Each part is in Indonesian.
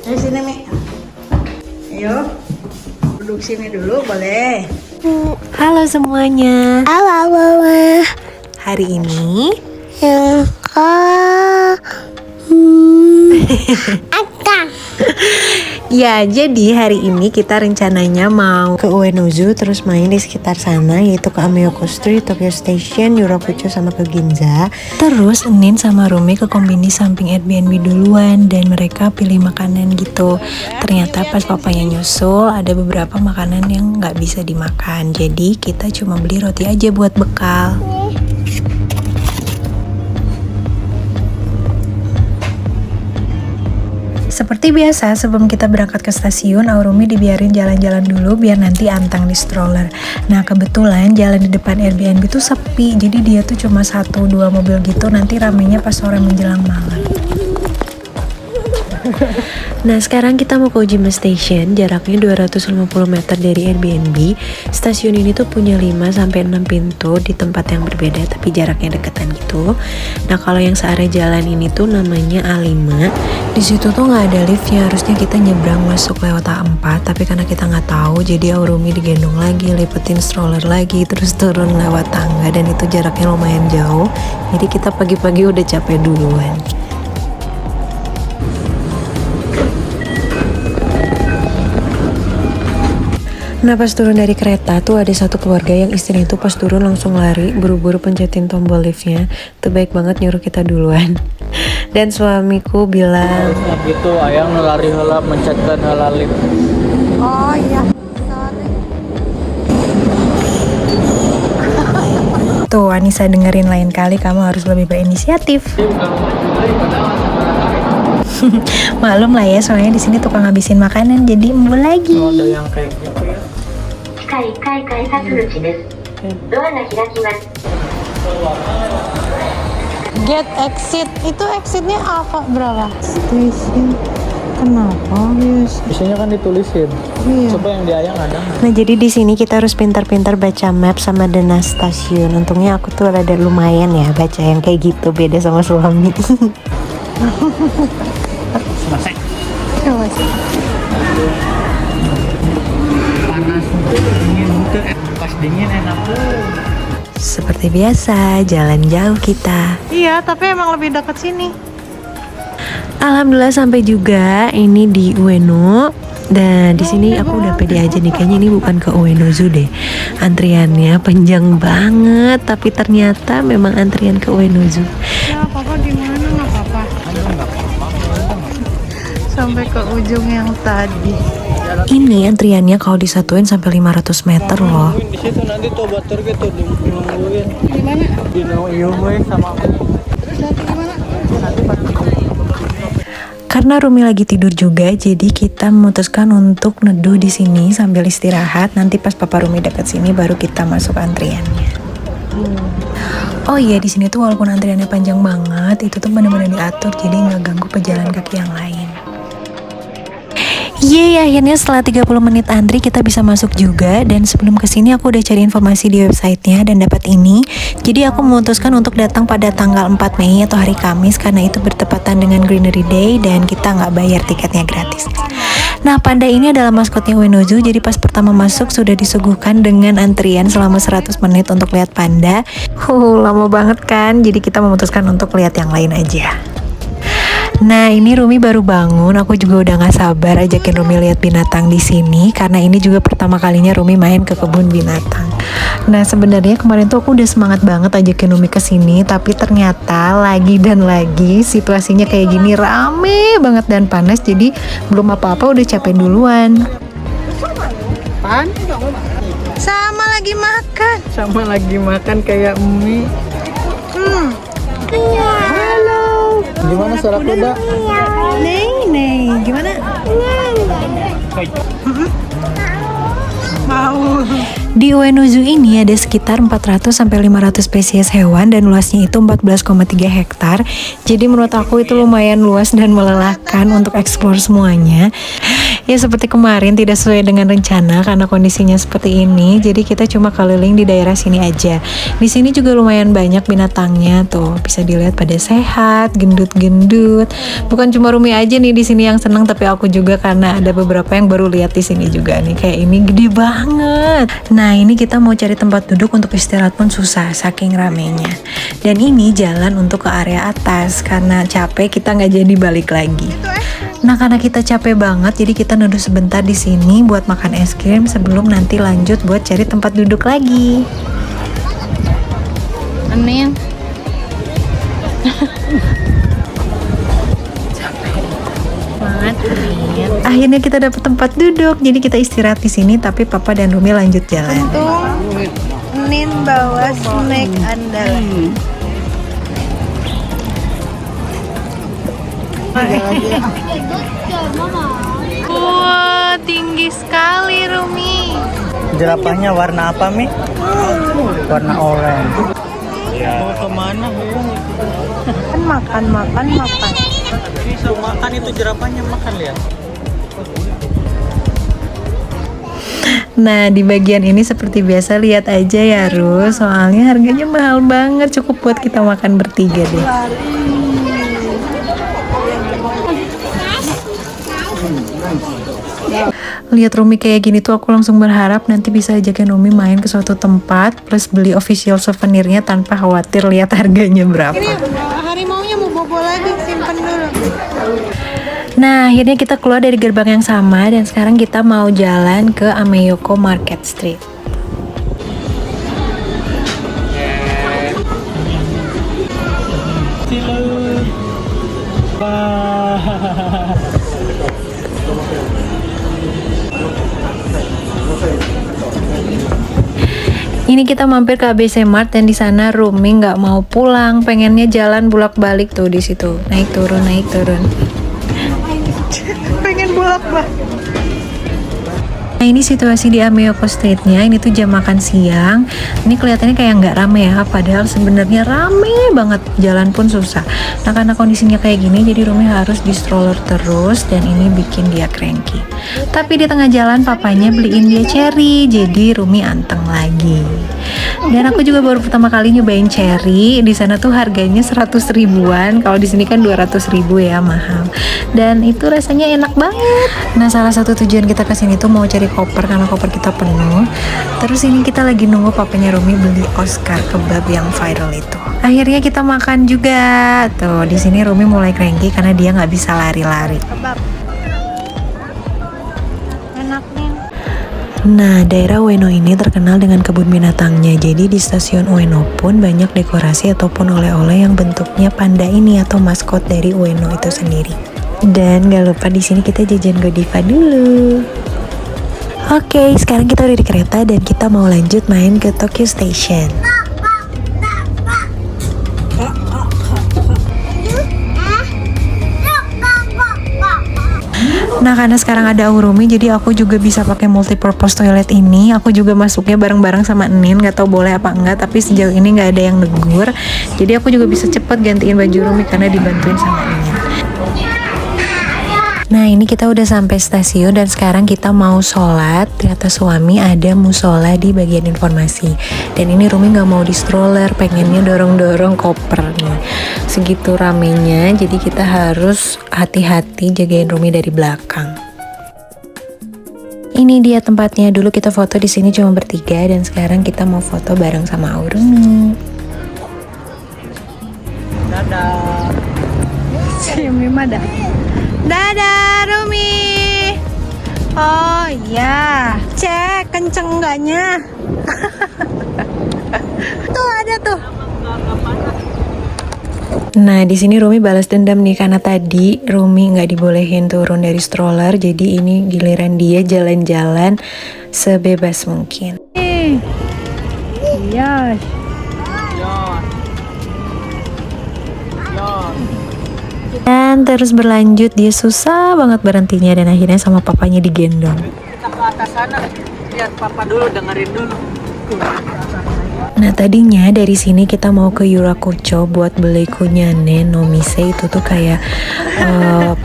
Dari sini, Mi. Ayo. Duduk sini dulu, boleh? Halo semuanya. Halo Mama. Hari ini Akang. ya, jadi hari ini kita rencananya mau ke Uenozu, terus main di sekitar sana, yaitu ke Ameoko Street, Tokyo Station, Yurakucho, sama ke Ginza. Terus Nin sama Rumi ke kombini samping Airbnb duluan, dan mereka pilih makanan gitu. Ternyata pas papanya nyusul ada beberapa makanan yang nggak bisa dimakan, jadi kita cuma beli roti aja buat bekal. Seperti biasa, sebelum kita berangkat ke stasiun, Aurumi dibiarin jalan-jalan dulu biar nanti antang di stroller. Nah, kebetulan jalan di depan Airbnb tuh sepi, jadi dia tuh cuma 1-2 mobil gitu, nanti ramenya pas sore menjelang malam. Nah, sekarang kita mau ke Ujima Station, jaraknya 250 meter dari Airbnb. Stasiun ini tuh punya 5-6 pintu di tempat yang berbeda, tapi jaraknya deketan gitu. Nah, kalau yang searah jalan ini tuh namanya A5. Di situ tuh nggak ada liftnya, harusnya kita nyebrang masuk lewat A4, tapi karena kita nggak tahu, jadi Aurumi digendong lagi, lipetin stroller lagi, terus turun lewat tangga, dan itu jaraknya lumayan jauh. Jadi kita pagi-pagi udah capek duluan. Nah, pas turun dari kereta tuh ada satu keluarga yang istrinya itu pas turun langsung lari, buru-buru pencetin tombol liftnya. Itu baik banget nyuruh kita duluan. Dan suamiku bilang, gitu ayang lari heula mencetkan heula lift. Oh iya. tuh Anissa dengerin, lain kali kamu harus lebih berinisiatif. Maklum lah ya, soalnya di sini tukang ngabisin makanan, jadi embul lagi. Oh, ada yang kayak gitu ya. Get exit. Itu exitnya apa berapa? Station. Kenapa, Yus? Biasanya kan ditulisin. Iya. Coba yang di ayang ada. Nah, jadi di sini kita harus pintar-pintar baca map sama dana stasiun. Untungnya aku tuh rada lumayan ya baca yang kayak gitu, beda sama suami. Selesai. Coba sih. Panas dingin gitu, pas dingin enak tuh. Seperti biasa, jalan jauh kita. Iya, tapi emang lebih dekat sini. Alhamdulillah sampai juga ini di Ueno. Dan di sini aku udah pede aja nih, kayaknya ini bukan ke Uenozu deh. Antriannya panjang banget, tapi ternyata memang antrian ke Uenozu. Ya, papa gimana? Nggak apa-apa. Sampai ke ujung yang tadi. Ini antriannya kalau disatuin sampai 500 meter loh. Di situ nanti tuh batur gitu nungguin. Di mana? Di nungguin sama aku. Terus nanti gimana? Karena Rumi lagi tidur juga, jadi kita memutuskan untuk neduh di sini sambil istirahat. Nanti pas Papa Rumi dekat sini baru kita masuk antriannya. Oh iya, di sini tuh walaupun antriannya panjang banget, itu tuh benar-benar diatur, jadi nggak ganggu pejalan kaki yang lain. Yeay, akhirnya setelah 30 menit antri kita bisa masuk juga. Dan sebelum kesini aku udah cari informasi di websitenya dan dapat ini. Jadi aku memutuskan untuk datang pada tanggal 4 Mei atau hari Kamis, karena itu bertepatan dengan Greenery Day dan kita nggak bayar tiketnya, gratis. Nah, panda ini adalah maskotnya Uenozu. Jadi pas pertama masuk sudah disuguhkan dengan antrian selama 100 menit untuk lihat panda. Lama banget kan. Jadi kita memutuskan untuk lihat yang lain aja. Nah, ini Rumi baru bangun, aku juga udah gak sabar ajakin Rumi lihat binatang di sini, karena ini juga pertama kalinya Rumi main ke kebun binatang. Nah, sebenarnya kemarin tuh aku udah semangat banget ajakin Rumi ke sini, tapi ternyata lagi dan lagi situasinya kayak gini, rame banget dan panas, jadi belum apa-apa udah capek duluan. Sama lagi makan. Sama lagi makan kayak mie. Gimana suara kuda? Nih, gimana? Mau. Di Ueno Zoo ini ada sekitar 400 sampai 500 spesies hewan dan luasnya itu 14,3 hektar. Jadi menurut aku itu lumayan luas dan melelahkan untuk eksplor semuanya. Ya seperti kemarin tidak sesuai dengan rencana karena kondisinya seperti ini. Jadi kita cuma keliling di daerah sini aja. Di sini juga lumayan banyak binatangnya tuh. Bisa dilihat pada sehat, gendut-gendut. Bukan cuma Rumi aja nih di sini yang seneng, tapi aku juga karena ada beberapa yang baru lihat di sini juga nih. Kayak ini gede banget. Nah, ini kita mau cari tempat duduk untuk istirahat pun susah saking ramenya. Dan ini jalan untuk ke area atas karena capek kita nggak jadi balik lagi. Nah, karena kita capek banget, jadi kita duduk sebentar di sini buat makan es krim sebelum nanti lanjut buat cari tempat duduk lagi. Amin. Akhirnya kita dapat tempat duduk, jadi kita istirahat di sini. Tapi Papa dan Rumi lanjut jalan. Untung Nin bawa snack andalan. Wah, tinggi sekali Rumi. Jerapahnya warna apa, Mi? Warna oranye. Mau kemana? Kan makan. Bisa makan itu jerapahnya, makan lihat. Nah, di bagian ini seperti biasa lihat aja ya Rus, soalnya harganya mahal banget, cukup buat kita makan bertiga deh. Lihat Rumi kayak gini tuh aku langsung berharap nanti bisa ajakin Rumi main ke suatu tempat plus beli official souvenirnya tanpa khawatir lihat harganya berapa. Harimaunya mau bobo lagi, simpen dulu. Nah, akhirnya kita keluar dari gerbang yang sama dan sekarang kita mau jalan ke Ameyoko Market Street. Ini kita mampir ke ABC Mart dan di sana Rumi nggak mau pulang, pengennya jalan bolak-balik tuh di situ, naik turun. Pengen bolak-balik. Nah, ini situasi di Ameyoko Streetnya. Ini tuh jam makan siang. Ini kelihatannya kayak nggak rame ya, padahal sebenarnya rame banget. Jalan pun susah. Nah, karena kondisinya kayak gini, jadi Rumi harus di stroller terus dan ini bikin dia cranky. Tapi di tengah jalan papanya beliin dia cherry, jadi Rumi anteng lagi. Dan aku juga baru pertama kali nyobain cherry. Di sana tuh harganya 100 ribuan. Kalau di sini kan 200 ribu ya, mahal. Dan itu rasanya enak banget. Nah, salah satu tujuan kita kesini tuh mau cari koper karena koper kita penuh. Terus ini kita lagi nunggu papanya Rumi beli Oscar kebab yang viral itu. Akhirnya kita makan juga. Tuh, di sini Rumi mulai cranky karena dia nggak bisa lari-lari. Kebab. Enak nih. Nah, daerah Ueno ini terkenal dengan kebun binatangnya. Jadi di stasiun Ueno pun banyak dekorasi ataupun oleh-oleh yang bentuknya panda ini atau maskot dari Ueno itu sendiri. Dan gak lupa di sini kita jajan Godiva dulu. Oke, sekarang kita udah di kereta dan kita mau lanjut main ke Tokyo Station. Nah, karena sekarang ada Urumi, jadi aku juga bisa pakai multipurpose toilet ini. Aku juga masuknya bareng-bareng sama Nin, nggak tahu boleh apa enggak, tapi sejauh ini nggak ada yang negur. Jadi aku juga bisa cepet gantiin baju Urumi karena dibantuin sama Nin. Nah, ini kita udah sampai stasiun dan sekarang kita mau sholat. Ternyata suami ada musola di bagian informasi. Dan ini Rumi nggak mau di stroller, pengennya dorong-dorong koper nih. Segitu ramenya, jadi kita harus hati-hati jagain Rumi dari belakang. Ini dia tempatnya. Dulu kita foto di sini cuma bertiga dan sekarang kita mau foto bareng sama Rumi. Dadah. Si Mima dah. Dadah Rumi. Oh iya, cek kenceng enggaknya. Tuh ada tuh. Nah, di sini Rumi balas dendam nih karena tadi Rumi nggak dibolehin turun dari stroller, jadi ini giliran dia jalan-jalan sebebas mungkin. Iya. Dan terus berlanjut, dia susah banget berhentinya dan akhirnya sama papanya digendong. Kita ke atas sana. lihat papa dulu, dengerin dulu. Nah tadinya dari sini kita mau ke Yurakucho buat beli kunyane no mise, itu tuh kayak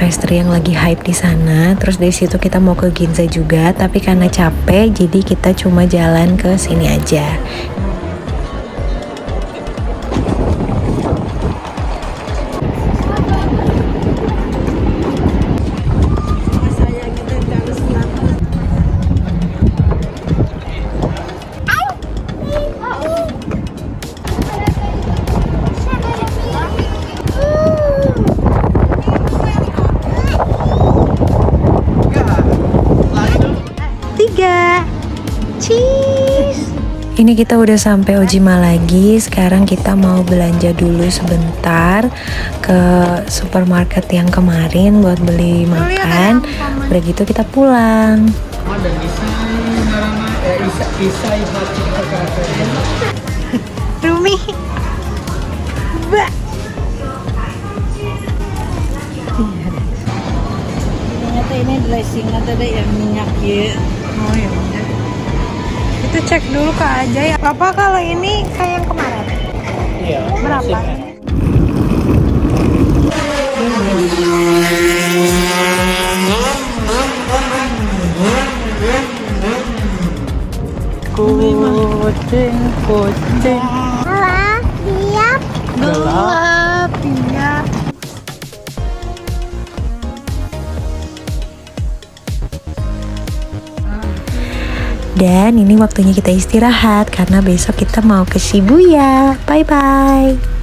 pastry yang lagi hype di sana. Terus dari situ kita mau ke Ginza juga, tapi karena capek jadi kita cuma jalan ke sini aja. Ini kita udah sampai Ojima lagi. Sekarang kita mau belanja dulu sebentar ke supermarket yang kemarin buat beli makan. Udah gitu kita pulang. Ada Isai Hachiko Cafe. Rumi. Mbak. Ternyata ini dressing ada yang minyak ya. Oh ya. Itu cek dulu ke aja ya. Apa kalau ini kayak yang kemarin? Iya. Berapa? Kucing. Halo, siap. Gelap, iya. Dan ini waktunya kita istirahat karena besok kita mau ke Shibuya. Bye bye.